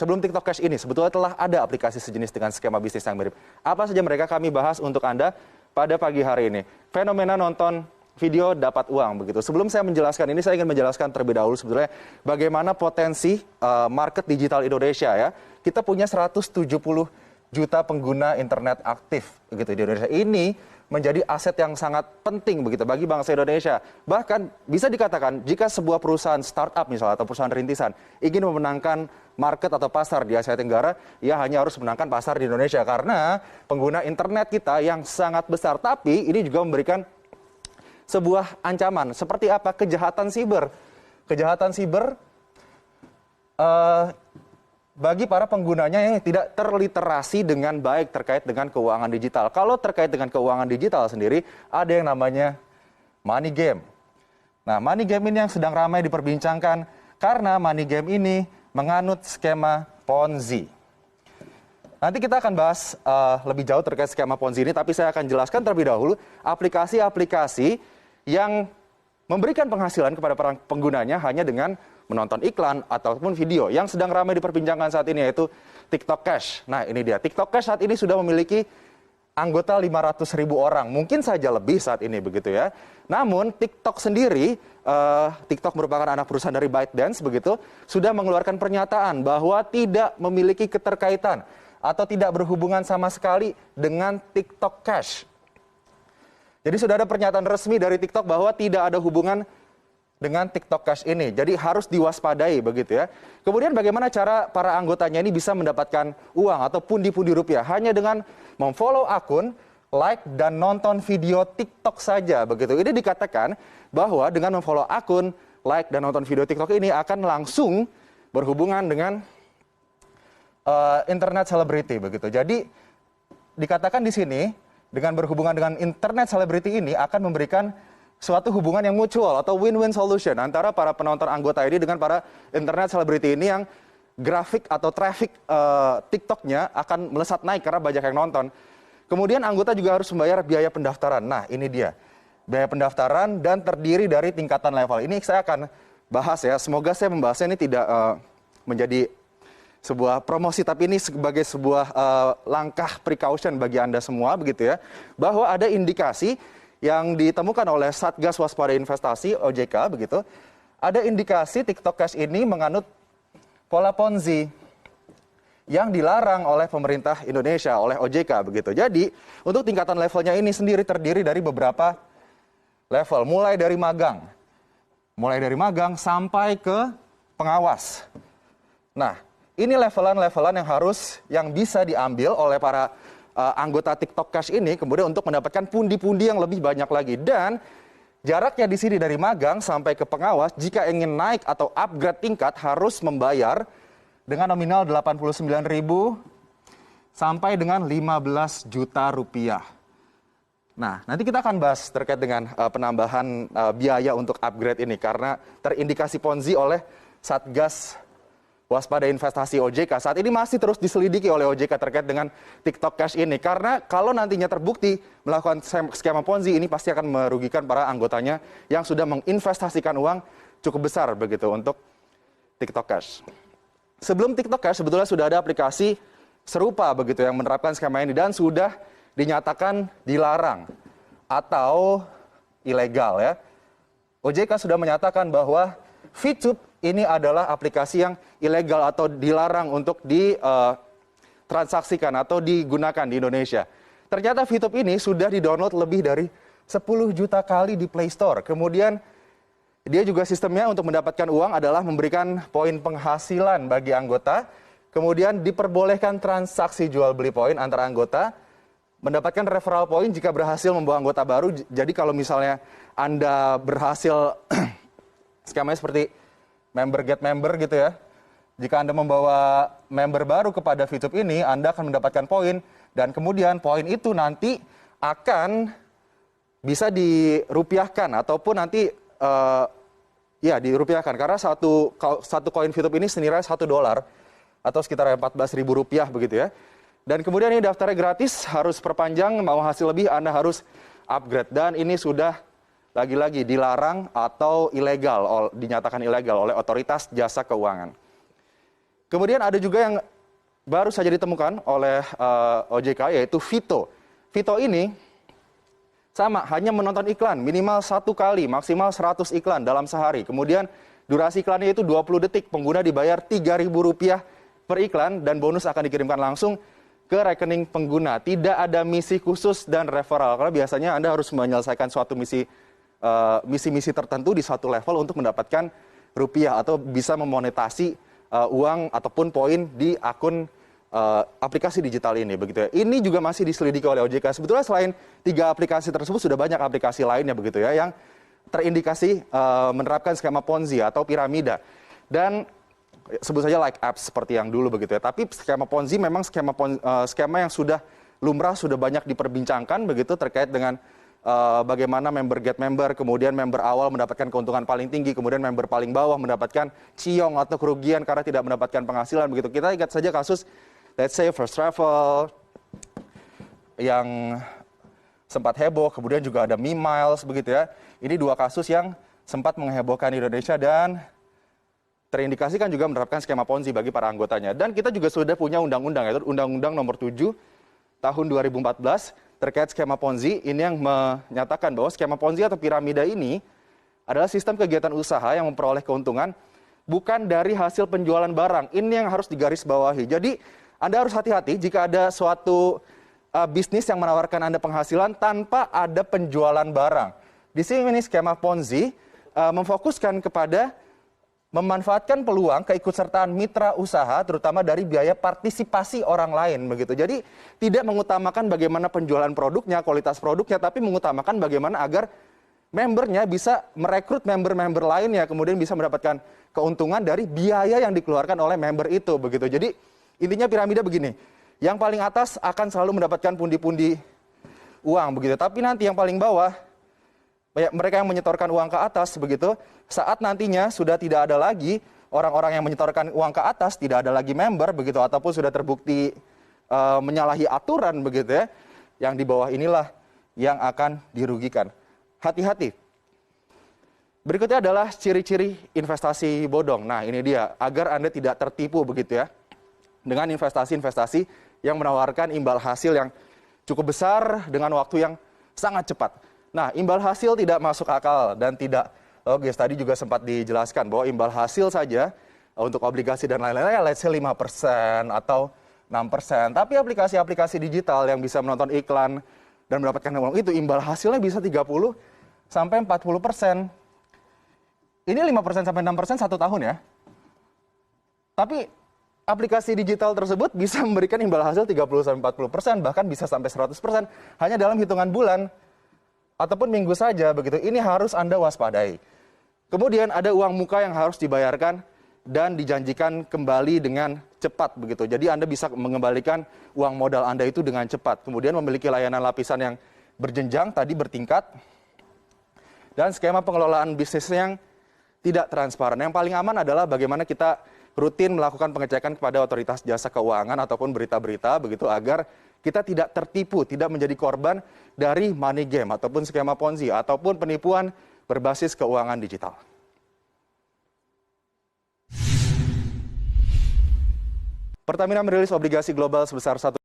sebelum TikTok Cash ini sebetulnya telah ada aplikasi sejenis dengan skema bisnis yang mirip. Apa saja mereka kami bahas untuk Anda pada pagi hari ini. Fenomena nonton video dapat uang begitu. Sebelum saya menjelaskan ini, saya ingin menjelaskan terlebih dahulu sebetulnya bagaimana potensi market digital Indonesia ya. Kita punya 170 juta pengguna internet aktif begitu di Indonesia. Ini menjadi aset yang sangat penting begitu bagi bangsa Indonesia. Bahkan bisa dikatakan jika sebuah perusahaan startup misalnya atau perusahaan rintisan ingin memenangkan market atau pasar di Asia Tenggara, ia hanya harus menangkan pasar di Indonesia karena pengguna internet kita yang sangat besar. Tapi ini juga memberikan sebuah ancaman. Seperti apa? Kejahatan siber. Kejahatan siber bagi para penggunanya yang tidak terliterasi dengan baik terkait dengan keuangan digital. Kalau terkait dengan keuangan digital sendiri, ada yang namanya money game. Nah, money game ini yang sedang ramai diperbincangkan karena money game ini menganut skema Ponzi. Nanti kita akan bahas lebih jauh terkait skema Ponzi ini, tapi saya akan jelaskan terlebih dahulu aplikasi-aplikasi yang memberikan penghasilan kepada para penggunanya hanya dengan menonton iklan ataupun video. Yang sedang ramai diperbincangkan saat ini yaitu TikTok Cash. Nah, ini dia. TikTok Cash saat ini sudah memiliki anggota 500.000 orang. Mungkin saja lebih saat ini begitu ya. Namun TikTok sendiri, TikTok merupakan anak perusahaan dari ByteDance begitu, sudah mengeluarkan pernyataan bahwa tidak memiliki keterkaitan atau tidak berhubungan sama sekali dengan TikTok Cash. Jadi sudah ada pernyataan resmi dari TikTok bahwa tidak ada hubungan dengan TikTok Cash ini. Jadi harus diwaspadai begitu ya. Kemudian bagaimana cara para anggotanya ini bisa mendapatkan uang atau pundi-pundi rupiah? Hanya dengan memfollow akun, like, dan nonton video TikTok saja begitu. Ini dikatakan bahwa dengan memfollow akun, like, dan nonton video TikTok ini akan langsung berhubungan dengan internet celebrity begitu. Jadi dikatakan di sini dengan berhubungan dengan internet celebrity ini akan memberikan suatu hubungan yang mutual atau win-win solution antara para penonton anggota ini dengan para internet celebrity ini yang grafik atau traffic TikToknya akan melesat naik karena banyak yang nonton. Kemudian anggota juga harus membayar biaya pendaftaran. Nah, ini dia. Biaya pendaftaran dan terdiri dari tingkatan level. Ini saya akan bahas ya. Semoga saya membahasnya ini tidak menjadi sebuah promosi, tapi ini sebagai sebuah langkah precaution bagi Anda semua begitu ya. Bahwa ada indikasi yang ditemukan oleh Satgas Waspada Investasi OJK begitu, ada indikasi TikTok Cash ini menganut pola Ponzi yang dilarang oleh pemerintah Indonesia, oleh OJK begitu. Jadi untuk tingkatan levelnya ini sendiri terdiri dari beberapa level, mulai dari magang sampai ke pengawas. Nah, ini levelan-levelan yang bisa diambil oleh para anggota TikTok Cash ini kemudian untuk mendapatkan pundi-pundi yang lebih banyak lagi. Dan jaraknya di sini dari magang sampai ke pengawas, jika ingin naik atau upgrade tingkat harus membayar dengan nominal 89.000 sampai dengan 15 juta rupiah. Nah, nanti kita akan bahas terkait dengan penambahan biaya untuk upgrade ini karena terindikasi Ponzi oleh Satgas Waspada Investasi OJK. Saat ini masih terus diselidiki oleh OJK terkait dengan TikTok Cash ini. Karena kalau nantinya terbukti melakukan skema Ponzi ini pasti akan merugikan para anggotanya yang sudah menginvestasikan uang cukup besar begitu untuk TikTok Cash. Sebelum TikTok Cash sebetulnya sudah ada aplikasi serupa begitu yang menerapkan skema ini dan sudah dinyatakan dilarang atau ilegal ya. OJK sudah menyatakan bahwa VTube ini adalah aplikasi yang ilegal atau dilarang untuk ditransaksikan atau digunakan di Indonesia. Ternyata VTube ini sudah di-download lebih dari 10 juta kali di Play Store. Kemudian dia juga sistemnya untuk mendapatkan uang adalah memberikan poin penghasilan bagi anggota. Kemudian diperbolehkan transaksi jual beli poin antara anggota. Mendapatkan referral point jika berhasil membawa anggota baru. Jadi kalau misalnya Anda berhasil skemanya seperti member get member gitu ya. Jika Anda membawa member baru kepada VTube ini, Anda akan mendapatkan poin dan kemudian poin itu nanti akan bisa dirupiahkan ataupun nanti dirupiahkan karena satu koin VTube ini senilai $1 atau sekitar 14.000 rupiah begitu ya. Dan kemudian ini daftarnya gratis, harus perpanjang, mau hasil lebih Anda harus upgrade dan ini sudah lagi-lagi dilarang atau ilegal, dinyatakan ilegal oleh otoritas jasa keuangan. Kemudian ada juga yang baru saja ditemukan oleh OJK, yaitu Vito. Vito ini sama, hanya menonton iklan minimal 1 kali, maksimal 100 iklan dalam sehari. Kemudian durasi iklannya itu 20 detik, pengguna dibayar Rp3.000 per iklan dan bonus akan dikirimkan langsung ke rekening pengguna. Tidak ada misi khusus dan referral, karena biasanya Anda harus menyelesaikan suatu misi tertentu di suatu level untuk mendapatkan rupiah atau bisa memonetasi uang ataupun poin di akun aplikasi digital ini, begitu ya. Ini juga masih diselidiki oleh OJK. Sebetulnya selain 3 aplikasi tersebut sudah banyak aplikasi lainnya, begitu ya, yang terindikasi menerapkan skema Ponzi atau piramida. Dan sebut saja like apps seperti yang dulu, begitu ya. Tapi skema Ponzi memang skema yang sudah lumrah, sudah banyak diperbincangkan, begitu, terkait dengan bagaimana member get member, kemudian member awal mendapatkan keuntungan paling tinggi, kemudian member paling bawah mendapatkan ciong atau kerugian karena tidak mendapatkan penghasilan, begitu. Kita ingat saja kasus, let's say, First Travel yang sempat heboh, kemudian juga ada Miles, begitu ya. Ini 2 kasus yang sempat menghebohkan Indonesia dan terindikasikan juga menerapkan skema Ponzi bagi para anggotanya. Dan kita juga sudah punya undang-undang, yaitu Undang-Undang Nomor 7 Tahun 2014 terkait skema Ponzi. Ini yang menyatakan bahwa skema Ponzi atau piramida ini adalah sistem kegiatan usaha yang memperoleh keuntungan bukan dari hasil penjualan barang. Ini yang harus digarisbawahi. Jadi Anda harus hati-hati jika ada suatu bisnis yang menawarkan Anda penghasilan tanpa ada penjualan barang. Di sini skema Ponzi memfokuskan kepada memanfaatkan peluang keikutsertaan mitra usaha, terutama dari biaya partisipasi orang lain, begitu. Jadi tidak mengutamakan bagaimana penjualan produknya, kualitas produknya, tapi mengutamakan bagaimana agar membernya bisa merekrut member-member lainnya, kemudian bisa mendapatkan keuntungan dari biaya yang dikeluarkan oleh member itu, begitu. Jadi intinya piramida begini, yang paling atas akan selalu mendapatkan pundi-pundi uang, begitu. Tapi nanti yang paling bawah, mereka yang menyetorkan uang ke atas, begitu, saat nantinya sudah tidak ada lagi orang-orang yang menyetorkan uang ke atas, tidak ada lagi member, begitu, ataupun sudah terbukti menyalahi aturan, begitu ya, yang di bawah inilah yang akan dirugikan. Hati-hati. Berikutnya adalah ciri-ciri investasi bodong. Nah, ini dia, agar Anda tidak tertipu, begitu ya, dengan investasi-investasi yang menawarkan imbal hasil yang cukup besar dengan waktu yang sangat cepat. Nah, imbal hasil tidak masuk akal dan tidak logis. Tadi juga sempat dijelaskan bahwa imbal hasil saja untuk obligasi dan lain-lain, let's say 5% atau 6%. Tapi aplikasi-aplikasi digital yang bisa menonton iklan dan mendapatkan uang itu, imbal hasilnya bisa 30 sampai 40%. Ini 5% sampai 6% 1 tahun ya. Tapi aplikasi digital tersebut bisa memberikan imbal hasil 30 sampai 40%, bahkan bisa sampai 100% hanya dalam hitungan bulan ataupun minggu saja, begitu. Ini harus Anda waspadai. Kemudian ada uang muka yang harus dibayarkan dan dijanjikan kembali dengan cepat, begitu. Jadi Anda bisa mengembalikan uang modal Anda itu dengan cepat. Kemudian memiliki layanan lapisan yang berjenjang, tadi bertingkat. Dan skema pengelolaan bisnis yang tidak transparan. Yang paling aman adalah bagaimana kita rutin melakukan pengecekan kepada otoritas jasa keuangan ataupun berita-berita, begitu, agar kita tidak tertipu, tidak menjadi korban dari money game ataupun skema Ponzi ataupun penipuan berbasis keuangan digital. Pertamina merilis obligasi global sebesar 1